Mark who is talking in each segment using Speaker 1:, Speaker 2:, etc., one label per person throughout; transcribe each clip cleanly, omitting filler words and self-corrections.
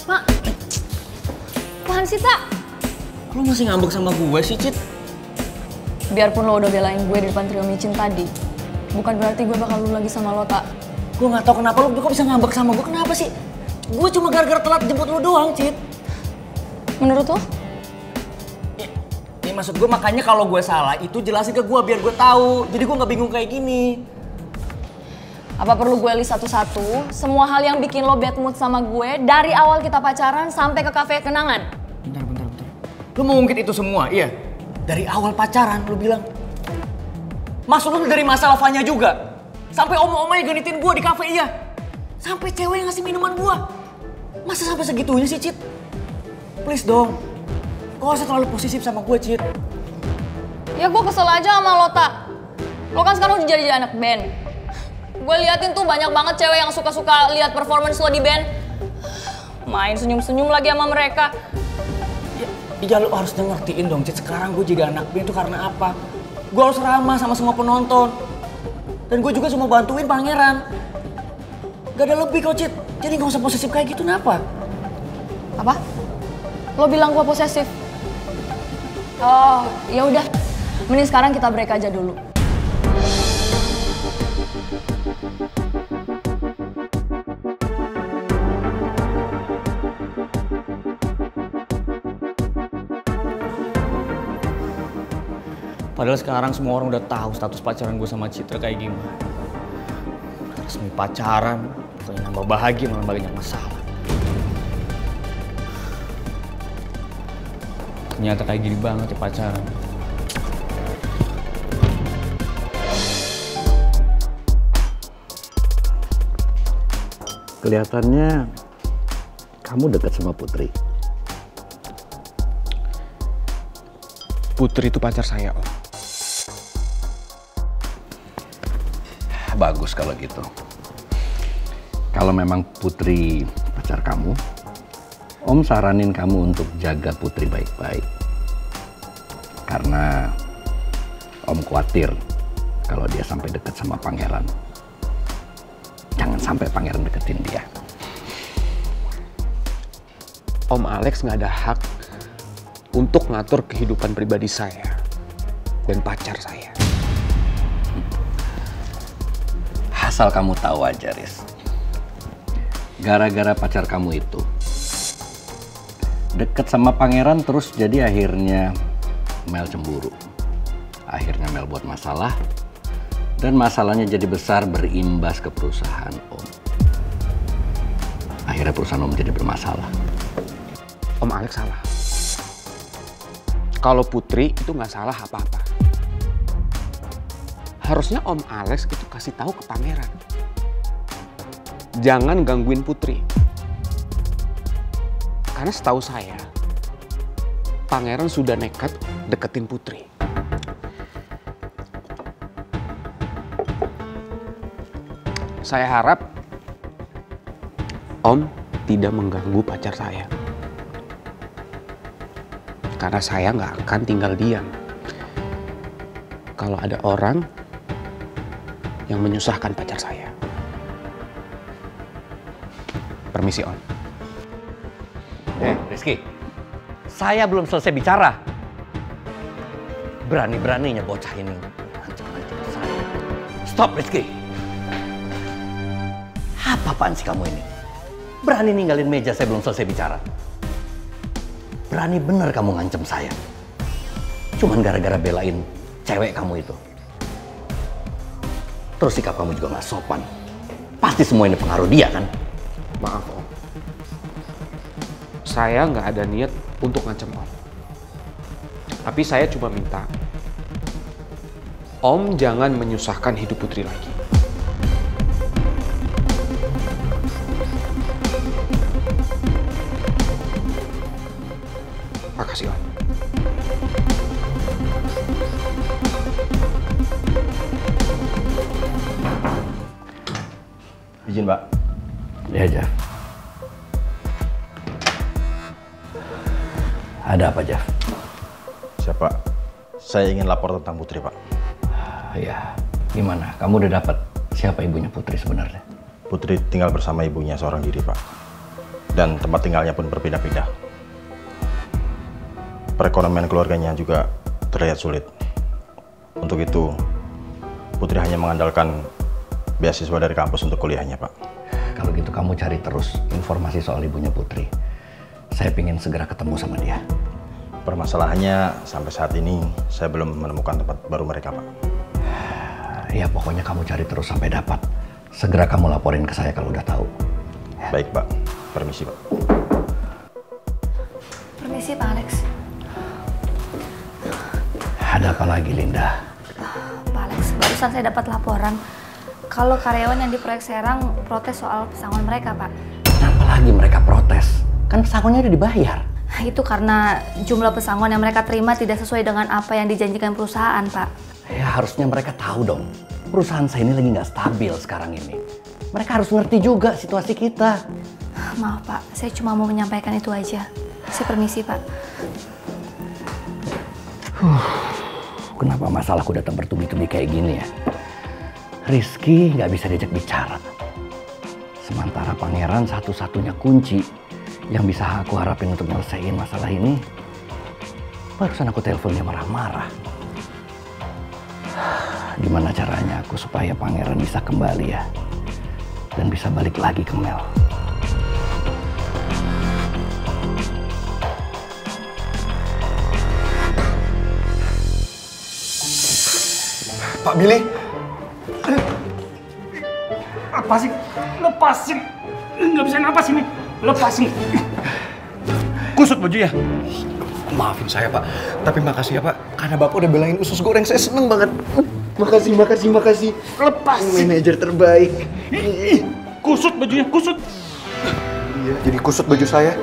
Speaker 1: Mak, apaan sih, Tak?
Speaker 2: Lo masih ngambek sama gue sih, Cit?
Speaker 1: Biarpun lo udah belain gue di depan trio micin tadi, bukan berarti gue bakal lu lagi sama lo, Tak.
Speaker 2: Gue gak tau kenapa lo kok bisa ngambek sama gue, kenapa sih? Gue cuma gara-gara telat jemput lo doang, Cit.
Speaker 1: Menurut lo?
Speaker 2: Ya maksud gue makanya kalau gue salah itu jelasin ke gue biar gue tahu. Jadi gue gak bingung kayak gini.
Speaker 1: Apa perlu gue list satu-satu semua hal yang bikin lo bad mood sama gue dari awal kita pacaran sampai ke kafe kenangan?
Speaker 2: Bentar. Lo mau ngungkit itu semua, iya? Dari awal pacaran lo bilang. Maksud lo dari masalah Fanya juga? Sampai oma-oma yang genitin gue di kafe, iya? Sampai cewek yang ngasih minuman gue? Masa sampai segitunya sih, Cit? Please dong. Kok usah terlalu posesif sama gue, Cit?
Speaker 1: Ya gue kesel aja sama lo, Tak. Lo kan sekarang udah jadi anak band. Gue liatin tuh banyak banget cewek yang suka-suka lihat performance lo di band. Main senyum-senyum lagi sama mereka.
Speaker 2: Ya lo harus ngertiin dong, Cit. Sekarang gue jadi anak band itu karena apa? Gue harus ramah sama semua penonton. Dan gue juga cuma bantuin pangeran. Gak ada lebih kok, Cit. Jadi gak usah posesif kayak gitu, kenapa?
Speaker 1: Apa? Lo bilang gue posesif? Oh, ya udah. Mending sekarang kita break aja dulu.
Speaker 2: Padahal sekarang semua orang udah tahu status pacaran gue sama Citra kayak gimana. Resmi pacaran, bukannya nambah bahagia malah banyak masalah. Ternyata kayak gini banget ya pacaran.
Speaker 3: Kelihatannya kamu dekat sama Putri.
Speaker 4: Putri itu pacar saya, Om.
Speaker 3: Bagus kalau gitu. Kalau memang Putri pacar kamu, Om saranin kamu untuk jaga Putri baik-baik. Karena Om khawatir kalau dia sampai dekat sama Pangeran. Jangan sampai Pangeran deketin dia.
Speaker 4: Om Alex nggak ada hak untuk ngatur kehidupan pribadi saya dan pacar saya.
Speaker 3: Asal kamu tahu aja, Riz. Gara-gara pacar kamu itu deket sama Pangeran terus jadi akhirnya Mel cemburu. Akhirnya Mel buat masalah dan masalahnya jadi besar berimbas ke perusahaan Om. Akhirnya perusahaan Om jadi bermasalah.
Speaker 4: Om Alex salah. Kalau Putri itu nggak salah apa-apa. Harusnya Om Alex itu kasih tahu ke Pangeran. Jangan gangguin Putri. Karena setahu saya, Pangeran sudah nekat deketin Putri. Saya harap Om tidak mengganggu pacar saya. Karena saya nggak akan tinggal diam kalau ada orang yang menyusahkan pacar saya. Permisi, Om.
Speaker 3: Rizky, saya belum selesai bicara. Berani-beraninya bocah ini ngancam-ngancam saya. Stop, Rizky. Apa-apaan sih kamu ini? Berani ninggalin meja saya belum selesai bicara. Berani bener kamu ngancam saya. Cuman gara-gara belain cewek kamu itu. Terus sikap kamu juga gak sopan. Pasti semua ini pengaruh dia kan?
Speaker 4: Maaf, Om. Saya nggak ada niat untuk ngancam Om. Tapi saya cuma minta Om jangan menyusahkan hidup Putri lagi. Makasih, Om.
Speaker 5: Izin, Pak.
Speaker 3: Ya aja. Ada apa, Jaf?
Speaker 5: Siapa? Saya ingin lapor tentang Putri, Pak.
Speaker 3: Ya, gimana? Kamu udah dapat siapa ibunya Putri sebenarnya?
Speaker 5: Putri tinggal bersama ibunya seorang diri, Pak. Dan tempat tinggalnya pun berbeda-beda. Perekonomian keluarganya juga terlihat sulit. Untuk itu, Putri hanya mengandalkan beasiswa dari kampus untuk kuliahnya, Pak.
Speaker 3: Kalau gitu kamu cari terus informasi soal ibunya Putri. Saya ingin segera ketemu sama dia.
Speaker 5: Permasalahannya sampai saat ini saya belum menemukan tempat baru mereka, Pak.
Speaker 3: Ya pokoknya kamu cari terus sampai dapat. Segera kamu laporin ke saya kalau udah tahu.
Speaker 5: Baik, Pak. Permisi, Pak.
Speaker 1: Permisi, Pak Alex.
Speaker 3: Ada apa lagi, Linda?
Speaker 1: Pak Alex, barusan saya dapat laporan kalau karyawan yang di proyek Serang protes soal pesangon mereka, Pak.
Speaker 3: Kenapa lagi mereka protes? Kan pesangonnya udah dibayar.
Speaker 1: Itu karena jumlah pesangon yang mereka terima tidak sesuai dengan apa yang dijanjikan perusahaan, Pak.
Speaker 3: Ya harusnya mereka tahu dong. Perusahaan saya ini lagi nggak stabil sekarang ini. Mereka harus ngerti juga situasi kita.
Speaker 1: Maaf, Pak. Saya cuma mau menyampaikan itu aja. Saya permisi, Pak.
Speaker 3: Kenapa masalahku datang bertubi-tubi kayak gini ya? Rizky nggak bisa diajak bicara. Sementara Pangeran satu-satunya kunci yang bisa aku harapin untuk nyelesain masalah ini. Barusan aku telepon dia marah-marah. Gimana caranya aku supaya Pangeran bisa kembali ya? Dan bisa balik lagi ke Mel.
Speaker 6: Pak Billy. Apa sih? Lepasin. Nggak bisa napas ini. Lepasin. Kusut bajunya. Maafin saya, Pak. Tapi makasih ya, Pak. Karena Bapak udah belain usus goreng. Saya seneng banget. Makasih. Lepasin. Manajer terbaik. Kusut bajunya, kusut. Iya, jadi kusut baju saya.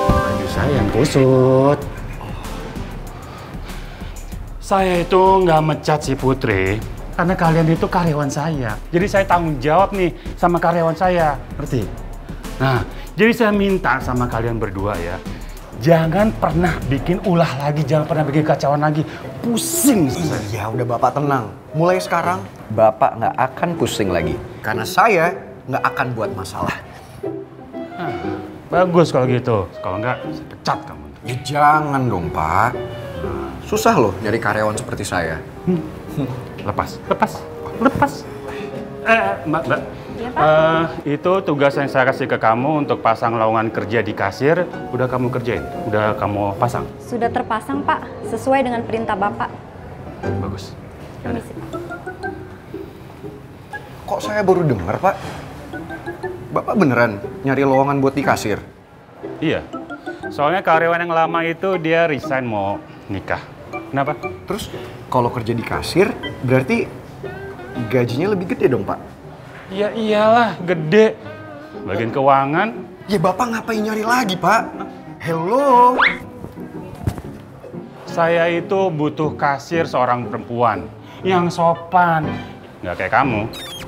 Speaker 6: Baju saya yang kusut. Saya itu nggak mecat si Putri, karena kalian itu karyawan saya. Jadi saya tanggung jawab nih sama karyawan saya, ngerti? Nah, jadi saya minta sama kalian berdua ya, jangan pernah bikin ulah lagi, jangan pernah bikin kacauan lagi. Pusing saya.
Speaker 7: Ya udah Bapak tenang. Mulai sekarang Bapak nggak akan pusing lagi. Karena saya nggak akan buat masalah.
Speaker 6: Nah, bagus kalau gitu. Kalau nggak, saya pecat kamu.
Speaker 7: Ya jangan dong Pak. Susah loh nyari karyawan seperti saya.
Speaker 6: Lepas. Mbak.
Speaker 1: Iya, Pak.
Speaker 6: Itu tugas yang saya kasih ke kamu untuk pasang lowongan kerja di kasir. Udah kamu kerjain? Udah kamu pasang?
Speaker 8: Sudah terpasang, Pak. Sesuai dengan perintah Bapak.
Speaker 6: Bagus.
Speaker 8: Permisi.
Speaker 7: Kok saya baru dengar Pak? Bapak beneran nyari lowongan buat di kasir?
Speaker 6: Iya. Soalnya karyawan yang lama itu dia resign mau nikah. Kenapa?
Speaker 7: Terus kalau kerja di kasir berarti gajinya lebih gede dong Pak?
Speaker 6: Ya iyalah, gede. Bagian keuangan.
Speaker 7: Ya Bapak ngapain nyari lagi Pak? Hello?
Speaker 6: Saya itu butuh kasir seorang perempuan yang sopan. Nggak kayak kamu.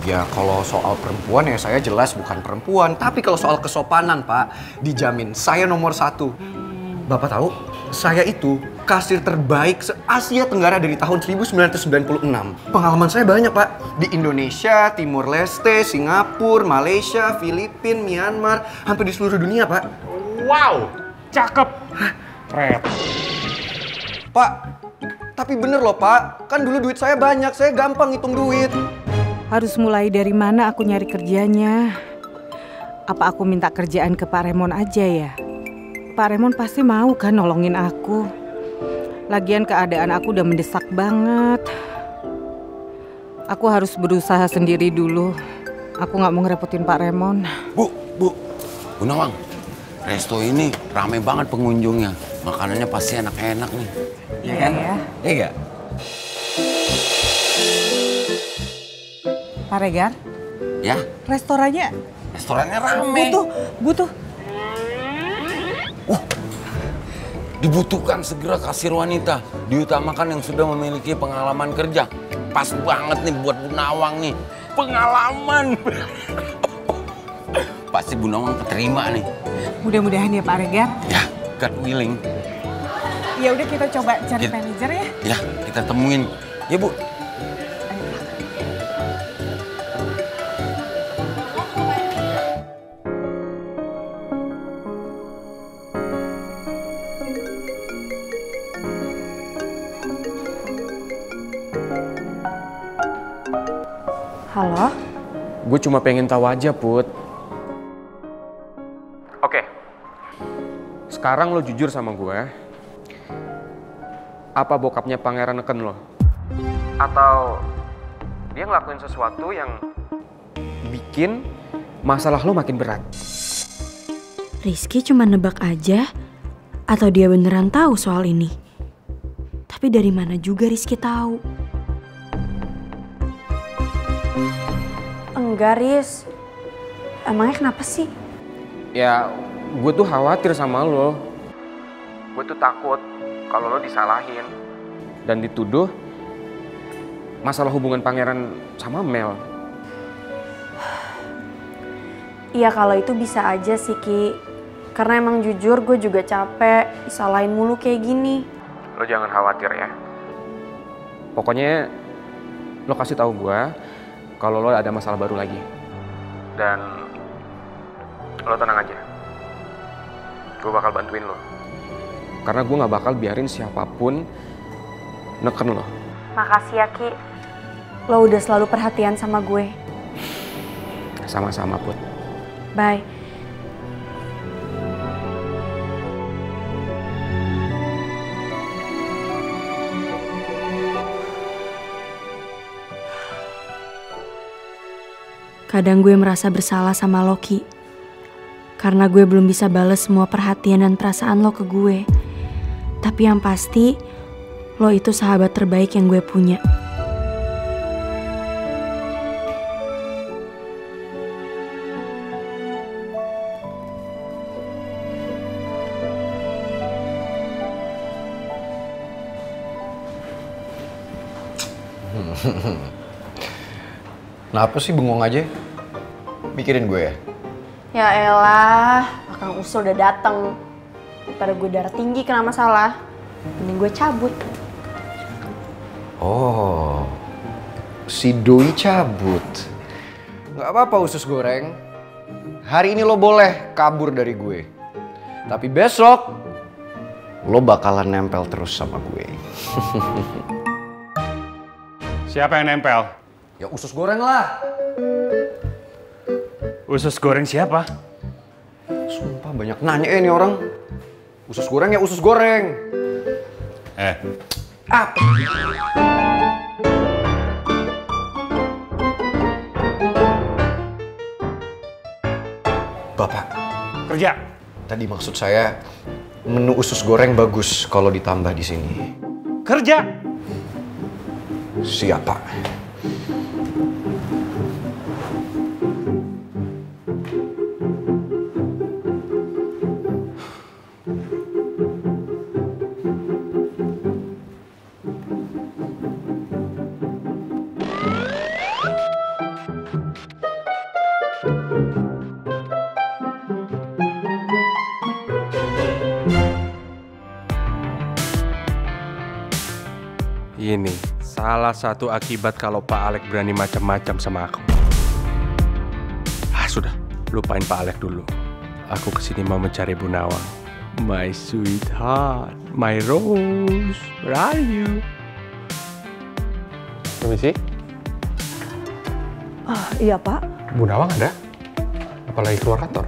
Speaker 7: Ya kalau soal perempuan ya saya jelas bukan perempuan. Tapi kalau soal kesopanan Pak, dijamin saya nomor 1. Bapak tahu, saya itu kasir terbaik se-Asia Tenggara dari tahun 1996. Pengalaman saya banyak Pak. Di Indonesia, Timur Leste, Singapura, Malaysia, Filipina, Myanmar. Hampir di seluruh dunia Pak.
Speaker 6: Wow, cakep. Keren.
Speaker 7: Pak, tapi bener loh Pak. Kan dulu duit saya banyak, saya gampang hitung duit.
Speaker 9: Harus mulai dari mana aku nyari kerjanya? Apa aku minta kerjaan ke Pak Remon aja ya? Pak Remon pasti mau kan nolongin aku. Lagian keadaan aku udah mendesak banget. Aku harus berusaha sendiri dulu. Aku nggak mau ngerepotin Pak Remon.
Speaker 10: Bu Nawang, resto ini rame banget pengunjungnya. Makanannya pasti enak-enak nih. Iya kan? Iya nggak?
Speaker 9: Pak Regar?
Speaker 10: Ya?
Speaker 9: Restorannya
Speaker 10: Restorannya rame.
Speaker 9: Butuh.
Speaker 10: Dibutuhkan segera kasir wanita. Diutamakan yang sudah memiliki pengalaman kerja. Pas banget nih buat Bu Nawang nih. Pengalaman. Pasti Bu Nawang keterima nih.
Speaker 9: Mudah-mudahan ya Pak Regar.
Speaker 10: Ya, God willing.
Speaker 9: Ya udah kita coba cari manajer ya.
Speaker 10: Ya, kita temuin. Ya Bu.
Speaker 8: Halo?
Speaker 4: Gue cuma pengen tahu aja, Put. Oke. Sekarang lo jujur sama gue. Apa bokapnya pangeran neken lo? Atau dia ngelakuin sesuatu yang bikin masalah lo makin berat?
Speaker 11: Rizky cuma nebak aja, atau dia beneran tahu soal ini? Tapi dari mana juga Rizky tahu?
Speaker 8: Enggak, Riz. Emangnya kenapa sih?
Speaker 4: Ya, gue tuh khawatir sama lo. Gue tuh takut kalau lo disalahin dan dituduh masalah hubungan pangeran sama Mel.
Speaker 8: Iya, kalau itu bisa aja sih, Ki. Karena emang jujur gue juga capek disalahin mulu kayak gini.
Speaker 4: Lo jangan khawatir ya. Pokoknya lo kasih tahu gue kalau lo ada masalah baru lagi. Dan lo tenang aja. Gue bakal bantuin lo. Karena gue gak bakal biarin siapapun neken lo.
Speaker 8: Makasih ya, Ki. Lo udah selalu perhatian sama gue.
Speaker 4: Sama-sama, Put.
Speaker 8: Bye.
Speaker 11: Kadang gue merasa bersalah sama Loki. Karena gue belum bisa bales semua perhatian dan perasaan lo ke gue. Tapi yang pasti, lo itu sahabat terbaik yang gue punya.
Speaker 7: Kenapa sih bengong aja? Mikirin gue ya?
Speaker 8: Ya elah, Kang Usul udah dateng. Daripada gue darah tinggi kena masalah, mending gue cabut.
Speaker 7: Oh, si Doi cabut. Gak apa-apa usus goreng. Hari ini lo boleh kabur dari gue. Tapi besok, lo bakalan nempel terus sama gue.
Speaker 6: Siapa yang nempel?
Speaker 7: Ya usus goreng lah.
Speaker 6: Usus goreng siapa?
Speaker 7: Sumpah banyak nanya ini orang. Usus goreng ya usus goreng. Apa? Bapak.
Speaker 6: Kerja.
Speaker 7: Tadi maksud saya menu usus goreng bagus kalau ditambah di sini.
Speaker 6: Kerja.
Speaker 7: Siap, Pak.
Speaker 4: Ini salah satu akibat kalau Pak Alek berani macam-macam sama aku. Sudah, lupain Pak Alek dulu. Aku kesini mau mencari Bu Nawang. My sweetheart, my rose, where are you? Permisi?
Speaker 12: Iya, Pak.
Speaker 4: Bu Nawang ada? Apalagi keluar kantor?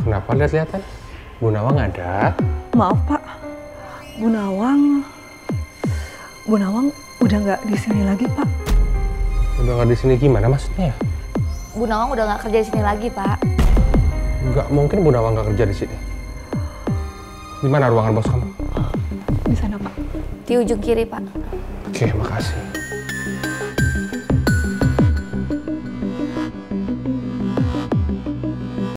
Speaker 4: Kenapa lihat-lihatan? Bu Nawang ada?
Speaker 12: Maaf, Pak. Bu Nawang udah nggak di sini lagi, Pak.
Speaker 4: Udah nggak di sini gimana maksudnya?
Speaker 1: Bu Nawang udah nggak kerja di sini lagi, Pak.
Speaker 4: Nggak mungkin Bu Nawang nggak kerja di sini. Di mana ruangan bos kamu?
Speaker 12: Di sana, Pak.
Speaker 1: Di ujung kiri, Pak.
Speaker 4: Oke, makasih.